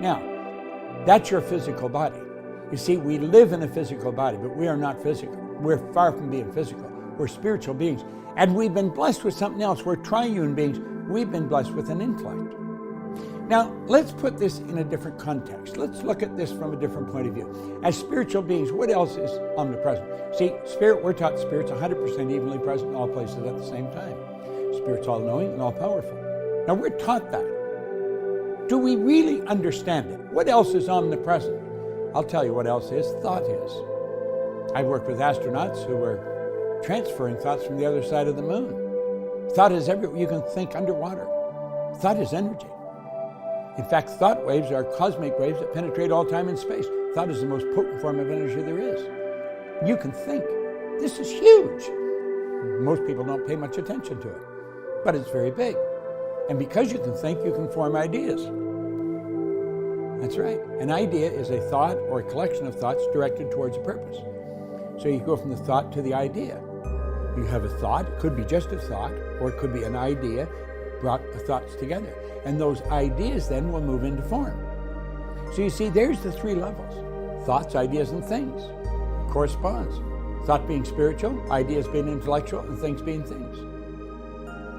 Now, that's your physical body. You see, we live in a physical body, but we are not physical. We're far from being physical. We're spiritual beings. And we've been blessed with something else. We're triune beings. We've been blessed with an intellect. Now, let's put this in a different context. Let's look at this from a different point of view. As spiritual beings, what else is omnipresent? See, spirit, we're taught spirit's 100% evenly present in all places at the same time. Spirit's all-knowing and all-powerful. Now, we're taught that. Do we really understand it? What else is omnipresent? I'll tell you what else is. Thought is. I've worked with astronauts who were transferring thoughts from the other side of the moon. Thought is everywhere. You can think underwater. Thought is energy. In fact, thought waves are cosmic waves that penetrate all time and space. Thought is the most potent form of energy there is. You can think. This is huge. Most people don't pay much attention to it, but it's very big. And because you can think, you can form ideas. That's right. An idea is a thought or a collection of thoughts directed towards a purpose. So you go from the thought to the idea. You have a thought, it could be just a thought, or it could be an idea, brought the thoughts together. And those ideas then will move into form. So you see, there's the three levels. Thoughts, ideas, and things. Corresponds. Thought being spiritual, ideas being intellectual, and things being things.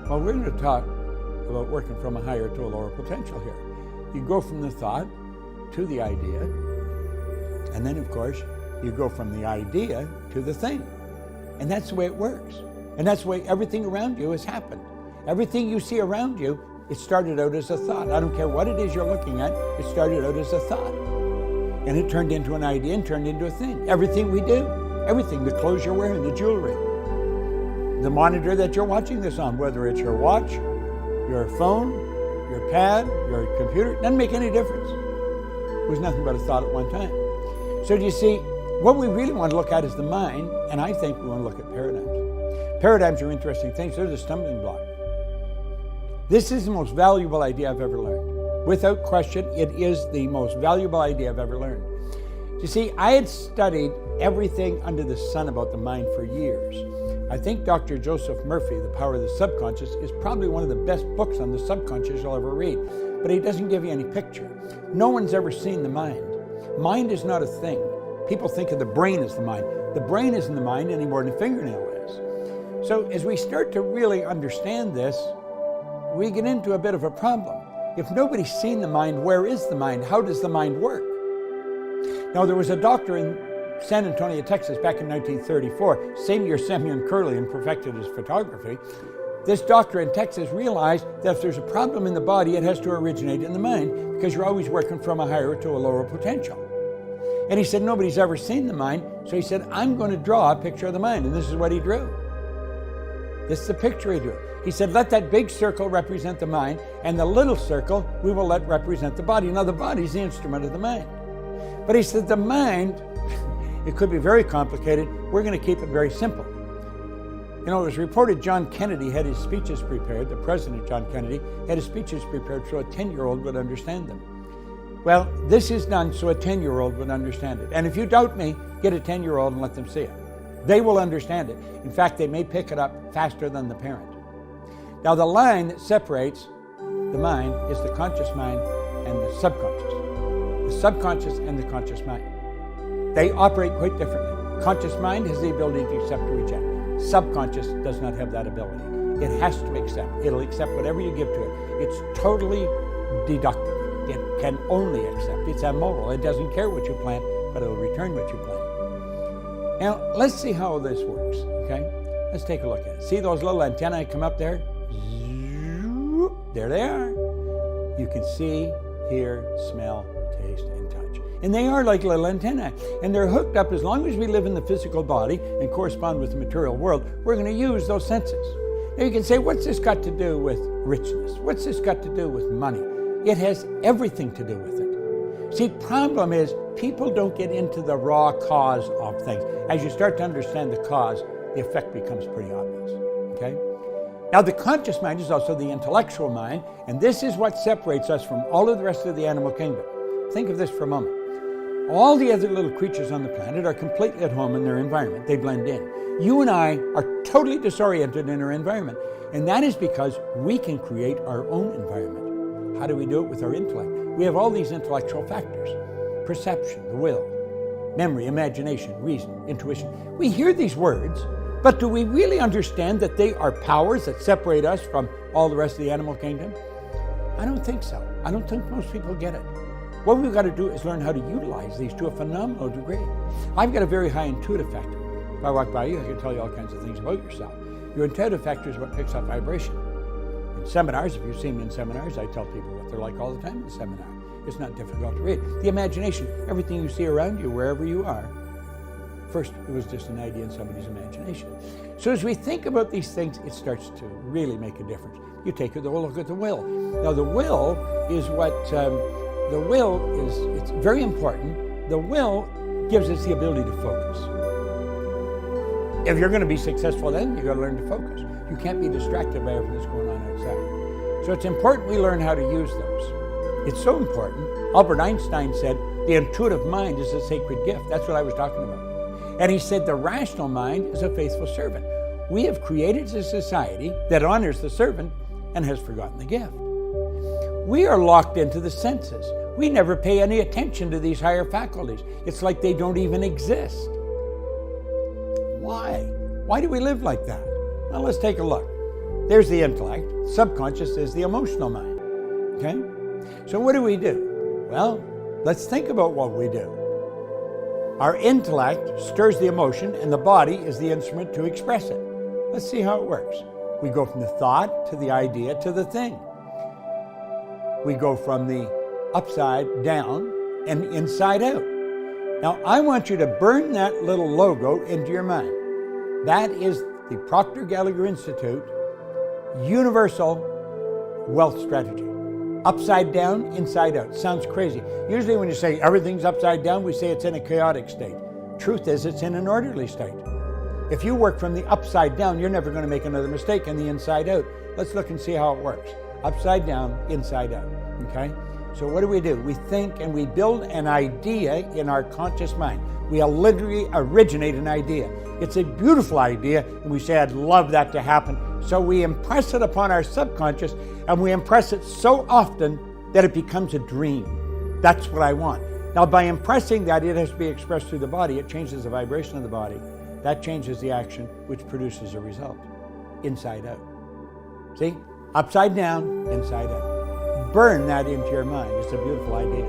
Well, we're going to talk about working from a higher to a lower potential here. You go from the thought to the idea, and then, of course, you go from the idea to the thing. And that's the way it works. And that's the way everything around you has happened. Everything you see around you, it started out as a thought. I don't care what it is you're looking at, it started out as a thought. And it turned into an idea and turned into a thing. Everything we do, everything, the clothes you're wearing, the jewelry, the monitor that you're watching this on, whether it's your watch, your phone, your pad, your computer, it doesn't make any difference. It was nothing but a thought at one time. So do you see, what we really want to look at is the mind, and I think we want to look at paradigms. Paradigms are interesting things. They're the stumbling block. This is the most valuable idea I've ever learned. Without question, it is the most valuable idea I've ever learned. You see, I had studied everything under the sun about the mind for years. I think Dr. Joseph Murphy, The Power of the Subconscious, is probably one of the best books on the subconscious you'll ever read. But he doesn't give you any picture. No one's ever seen the mind. Mind is not a thing. People think of the brain as the mind. The brain isn't the mind any more than a fingernail is. So as we start to really understand this, we get into a bit of a problem. If nobody's seen the mind, where is the mind? How does the mind work? Now, there was a doctor in San Antonio, Texas, back in 1934, same year Semyon Kurlian perfected his photography. This doctor in Texas realized that if there's a problem in the body, it has to originate in the mind, because you're always working from a higher to a lower potential. And he said, nobody's ever seen the mind, so he said, I'm going to draw a picture of the mind, and this is what he drew. This is the picture he drew. He said, let that big circle represent the mind, and the little circle we will let represent the body. Now, the body's the instrument of the mind. But he said, the mind, it could be very complicated. We're going to keep it very simple. You know, it was reported John Kennedy had his speeches prepared, the President John Kennedy had his speeches prepared so a 10-year-old would understand them. Well, this is done so a 10-year-old would understand it. And if you doubt me, get a 10-year-old and let them see it. They will understand it. In fact, they may pick it up faster than the parent. Now, the line that separates the mind is the conscious mind and the subconscious. The subconscious and the conscious mind. They operate quite differently. Conscious mind has the ability to accept or reject. Subconscious does not have that ability. It has to accept. It'll accept whatever you give to it. It's totally deductive. It can only accept. It's immoral. It doesn't care what you plant, but it'll return what you plant. Now, let's see how this works, okay? Let's take a look at it. See those little antennae come up there? There they are. You can see, hear, smell, taste, and touch. And they are like little antennae. And they're hooked up. As long as we live in the physical body and correspond with the material world, we're going to use those senses. Now you can say, what's this got to do with richness? What's this got to do with money? It has everything to do with it. See, problem is people don't get into the raw cause of things. As you start to understand the cause, the effect becomes pretty obvious, okay? Now, the conscious mind is also the intellectual mind, and this is what separates us from all of the rest of the animal kingdom. Think of this for a moment. All the other little creatures on the planet are completely at home in their environment. They blend in. You and I are totally disoriented in our environment, and that is because we can create our own environment. How do we do it? With our intellect. We have all these intellectual factors: perception, the will, memory, imagination, reason, intuition. We hear these words, but do we really understand that they are powers that separate us from all the rest of the animal kingdom? I don't think so. I don't think most people get it. What we've got to do is learn how to utilize these to a phenomenal degree. I've got a very high intuitive factor. If I walk by you, I can tell you all kinds of things about yourself. Your intuitive factor is what picks up vibration. In seminars, if you've seen me in seminars, I tell people what they're like all the time in the seminar. It's not difficult to read. The imagination, everything you see around you, wherever you are, first it was just an idea in somebody's imagination. So as we think about these things, it starts to really make a difference. You take a look at the will. Now the will is what, it's very important. The will gives us the ability to focus. If you're going to be successful then, you've got to learn to focus. You can't be distracted by everything that's going on outside. So it's important we learn how to use those. It's so important. Albert Einstein said, the intuitive mind is a sacred gift. That's what I was talking about. And he said the rational mind is a faithful servant. We have created a society that honors the servant and has forgotten the gift. We are locked into the senses. We never pay any attention to these higher faculties. It's like they don't even exist. Why? Why do we live like that? Well, let's take a look. There's the intellect. Subconscious is the emotional mind. Okay? So what do we do? Well, let's think about what we do. Our intellect stirs the emotion, and the body is the instrument to express it. Let's see how it works. We go from the thought to the idea to the thing. We go from the upside down and inside out. Now, I want you to burn that little logo into your mind. That is the Proctor Gallagher Institute Universal Wealth Strategy. Upside down, inside out. Sounds crazy. Usually when you say everything's upside down, we say it's in a chaotic state. Truth is, it's in an orderly state. If you work from the upside down, you're never going to make another mistake in the inside out. Let's look and see how it works. Upside down, inside out. Okay? So what do? We think and we build an idea in our conscious mind. We literally originate an idea. It's a beautiful idea, and we say, I'd love that to happen. So we impress it upon our subconscious, and we impress it so often that it becomes a dream. That's what I want. Now, by impressing that, it has to be expressed through the body. It changes the vibration of the body. That changes the action, which produces a result. Inside out. See? Upside down, inside out. Burn that into your mind. It's a beautiful idea.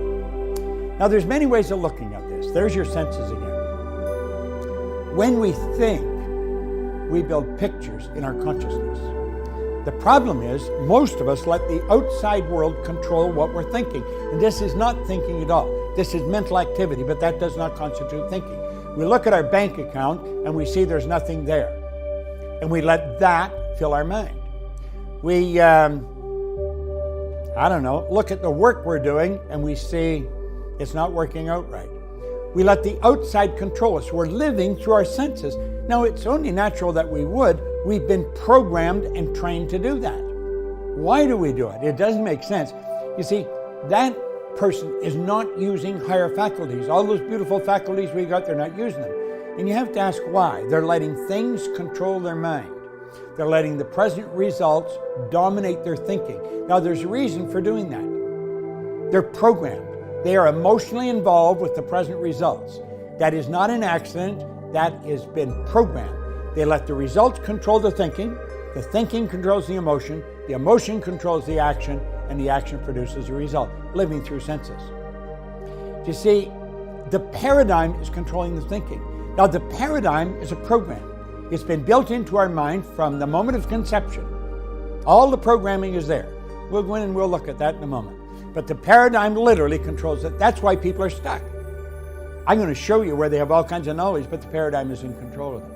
Now, there's many ways of looking at this. There's your senses again. When we think, we build pictures in our consciousness. The problem is, most of us let the outside world control what we're thinking. And this is not thinking at all. This is mental activity, but that does not constitute thinking. We look at our bank account and we see there's nothing there. And we let that fill our mind. We, look at the work we're doing and we see it's not working out right. We let the outside control us. We're living through our senses. Now, it's only natural that we would. We've been programmed and trained to do that. Why do we do it? It doesn't make sense. You see, that person is not using higher faculties. All those beautiful faculties we got, they're not using them. And you have to ask why. They're letting things control their mind. They're letting the present results dominate their thinking. Now, there's a reason for doing that. They're programmed. They are emotionally involved with the present results. That is not an accident. That has been programmed. They let the results control the thinking controls the emotion controls the action, and the action produces a result, living through senses. You see, the paradigm is controlling the thinking. Now, the paradigm is a program. It's been built into our mind from the moment of conception. All the programming is there. We'll go in and we'll look at that in a moment. But the paradigm literally controls it. That's why people are stuck. I'm going to show you where they have all kinds of knowledge, but the paradigm is in control of them.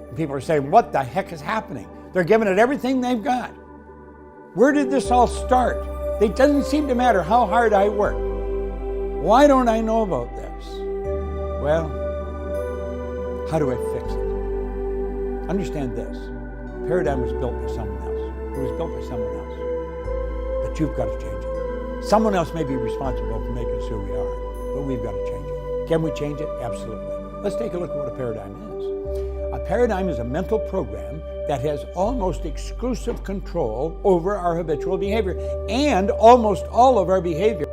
And people are saying, what the heck is happening? They're giving it everything they've got. Where did this all start? It doesn't seem to matter how hard I work. Why don't I know about this? Well, how do I fix it? Understand this. The paradigm was built by someone else. It was built by someone else. But you've got to change it. Someone else may be responsible for making us who we are, but we've got to change it. Can we change it? Absolutely. Let's take a look at what a paradigm is. A paradigm is a mental program that has almost exclusive control over our habitual behavior, and almost all of our behavior